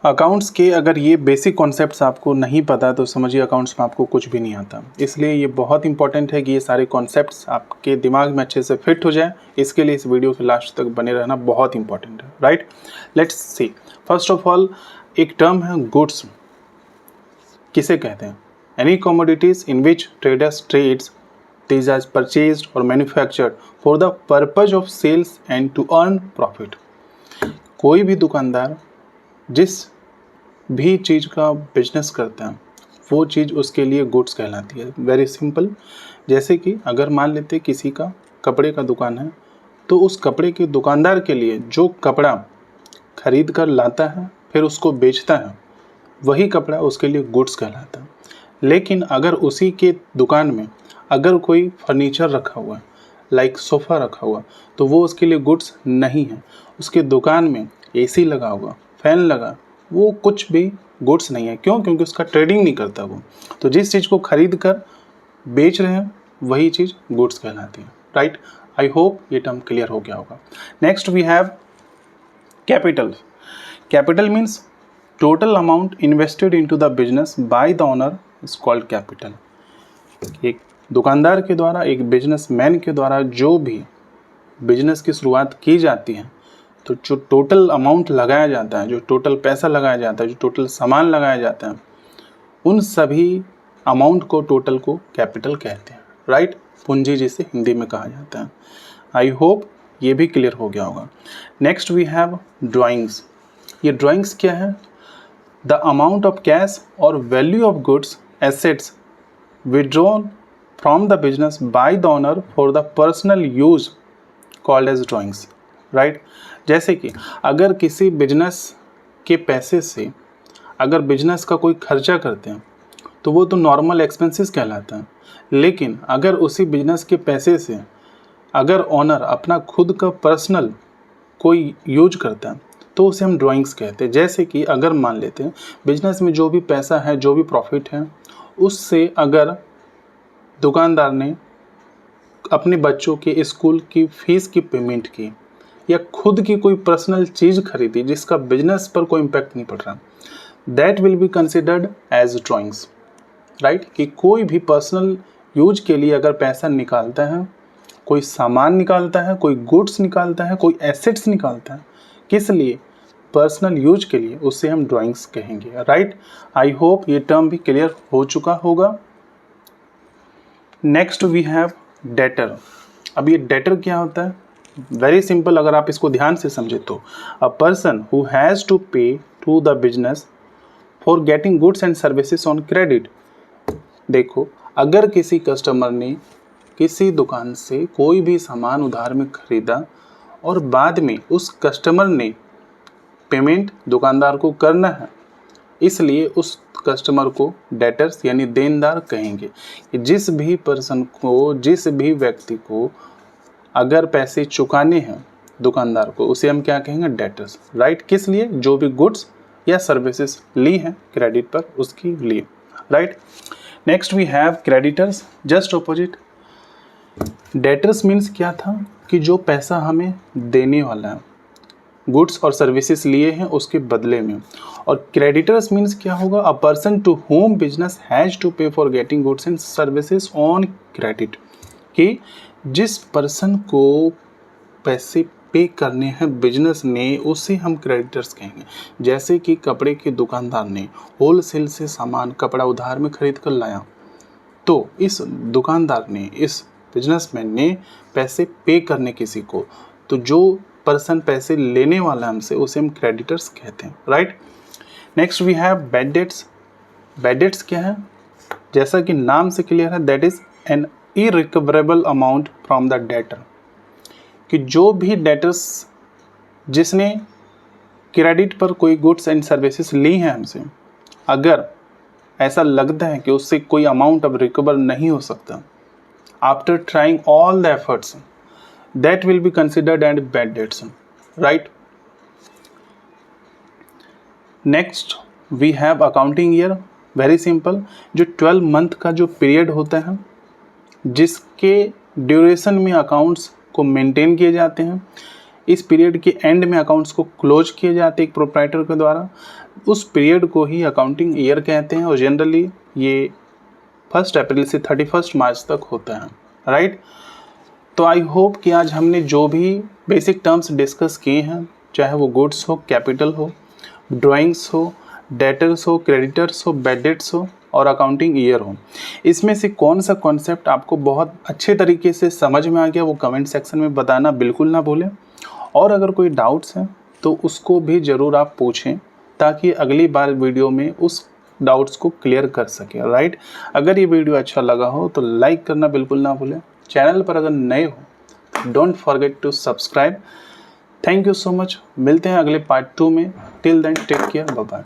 Accounts के अगर ये बेसिक कॉन्सेप्ट्स आपको नहीं पता तो समझिए अकाउंट्स में आपको कुछ भी नहीं आता। इसलिए ये बहुत इंपॉर्टेंट है कि ये सारे कॉन्सेप्ट्स आपके दिमाग में अच्छे से फिट हो जाए। इसके लिए इस वीडियो के लास्ट तक बने रहना बहुत इंपॉर्टेंट है, right. Let's see, first of all एक टर्म है गुड्स। किसे कहते हैं? Any commodities in which traders trades these are purchased or manufactured for the purpose of sales and to earn profit। कोई भी दुकानदार जिस भी चीज़ का बिजनेस करता है वो चीज़ उसके लिए गुड्स कहलाती है। वेरी सिंपल, जैसे कि अगर मान लेते किसी का कपड़े का दुकान है तो उस कपड़े के दुकानदार के लिए जो कपड़ा खरीद कर लाता है फिर उसको बेचता है वही कपड़ा उसके लिए गुड्स कहलाता है। लेकिन अगर उसी के दुकान में अगर कोई फर्नीचर रखा हुआ है, लाइक सोफ़ा रखा हुआ, तो वो उसके लिए गुड्स नहीं है। उसके दुकान में एसी लगा हुआ, फैन लगा, वो कुछ भी गुड्स नहीं है। क्यों? क्योंकि उसका ट्रेडिंग नहीं करता वो। तो जिस चीज़ को खरीद कर बेच रहे हैं वही चीज़ गुड्स कहलाती है, राइट। आई होप ये टर्म क्लियर हो गया होगा। Next we have capital. Capital means total amount invested into the business by the owner is called capital. एक दुकानदार के द्वारा, एक बिजनेसमैन के द्वारा जो भी बिजनेस की शुरुआत की जाती है तो जो टोटल अमाउंट लगाया जाता है, जो टोटल पैसा लगाया जाता है, जो टोटल सामान लगाया जाता है, उन सभी अमाउंट को, टोटल को कैपिटल कहते हैं, राइट। पूंजी जिसे हिंदी में कहा जाता है। आई होप ये भी क्लियर हो गया होगा। Next we have drawings. ये ड्राइंग्स क्या है? द अमाउंट ऑफ कैश और value of goods assets withdrawn from the business by the owner for the personal use called as drawings, right। जैसे कि अगर किसी बिजनेस के पैसे से अगर बिजनेस का कोई खर्चा करते हैं तो वो तो नॉर्मल एक्सपेंसेस कहलाता है। लेकिन अगर उसी बिजनेस के पैसे से अगर ओनर अपना खुद का पर्सनल कोई यूज करता है तो उसे हम ड्राइंग्स कहते हैं। जैसे कि अगर मान लेते हैं बिजनेस में जो भी पैसा है, जो भी प्रॉफिट है, उससे अगर दुकानदार ने अपने बच्चों के स्कूल की फीस की पेमेंट की या खुद की कोई पर्सनल चीज़ खरीदी जिसका बिजनेस पर कोई इम्पैक्ट नहीं पड़ रहा, that will be considered as drawings, right. कि कोई भी पर्सनल यूज के लिए अगर पैसा निकालता है, कोई सामान निकालता है, कोई गुड्स निकालता है, कोई एसेट्स निकालता है, किस लिए? पर्सनल यूज के लिए, उससे हम ड्राइंग्स कहेंगे, राइट। आई होप ये टर्म भी क्लियर हो चुका होगा। Next we have debtor. अब ये डेटर क्या होता है? वेरी सिंपल, अगर आप इसको ध्यान से समझे तो a person who has to pay to the business for getting goods and services on credit. देखो, अगर किसी कस्टमर ने किसी दुकान से कोई भी सामान उधार में खरीदा और बाद में उस कस्टमर ने पेमेंट दुकानदार को करना है, इसलिए उस कस्टमर को डेटर्स यानी देनदार कहेंगे। जिस भी पर्सन को, जिस भी व्यक्ति को अगर पैसे चुकाने हैं दुकानदार को, उसे हम क्या कहेंगे? Debtors, right. किस लिए? जो भी गुड्स या सर्विसेज ली हैं क्रेडिट पर उसकी लिए, right. Next we have creditors, just opposite. Debtors means क्या था? कि जो पैसा हमें देने वाला है, गुड्स और सर्विसेज लिए हैं उसके बदले में। और क्रेडिटर्स मीन्स क्या होगा? A person to home business has to pay for getting goods and services on credit. कि जिस पर्सन को पैसे पे करने हैं बिजनेस ने, उसे हम क्रेडिटर्स कहेंगे। जैसे कि कपड़े के दुकानदार ने होलसेल से सामान, कपड़ा उधार में खरीद कर लाया, तो इस दुकानदार ने, इस बिजनेसमैन ने पैसे पे करने किसी को, तो जो पर्सन पैसे लेने वाला हमसे उसे हम क्रेडिटर्स कहते हैं, right. Next we have bad debts. Bad debts क्या है? जैसा कि नाम से क्लियर है, that is an irrecoverable amount from the debtor. कि जो भी डेटर्स जिसने क्रेडिट पर कोई गुड्स एंड सर्विसेज ली हैं हमसे, अगर ऐसा लगता है कि उससे कोई अमाउंट अब रिकवर नहीं हो सकता, after trying all the efforts, that will be considered as bad debts, right। next we have accounting year। very simple, जो 12 मंथ का जो पीरियड होता है जिसके ड्यूरेशन में अकाउंट्स को मेंटेन किए जाते हैं, इस पीरियड के एंड में अकाउंट्स को क्लोज किए जाते हैं एक प्रोप्राइटर के द्वारा, उस पीरियड को ही अकाउंटिंग ईयर कहते हैं और जनरली ये 1 अप्रैल से 31 मार्च तक होता है, राइट। तो आई होप कि आज हमने जो भी बेसिक टर्म्स डिस्कस किए हैं, चाहे वो गुड्स हो, कैपिटल हो, ड्राइंग्स हो, डेटर्स हो, क्रेडिटर्स हो, बैड डेट्स हो और अकाउंटिंग ईयर हो, इसमें से कौन सा कॉन्सेप्ट आपको बहुत अच्छे तरीके से समझ में आ गया वो कमेंट सेक्शन में बताना बिल्कुल ना भूलें। और अगर कोई डाउट्स हैं तो उसको भी ज़रूर आप पूछें ताकि अगली बार वीडियो में उस डाउट्स को क्लियर कर सकें, राइट। अगर ये वीडियो अच्छा लगा हो तो लाइक करना बिल्कुल ना भूलें। चैनल पर अगर नए हो don't forget to subscribe. Thank you so much. मिलते हैं अगले पार्ट 2 में। Till then take care, bye bye.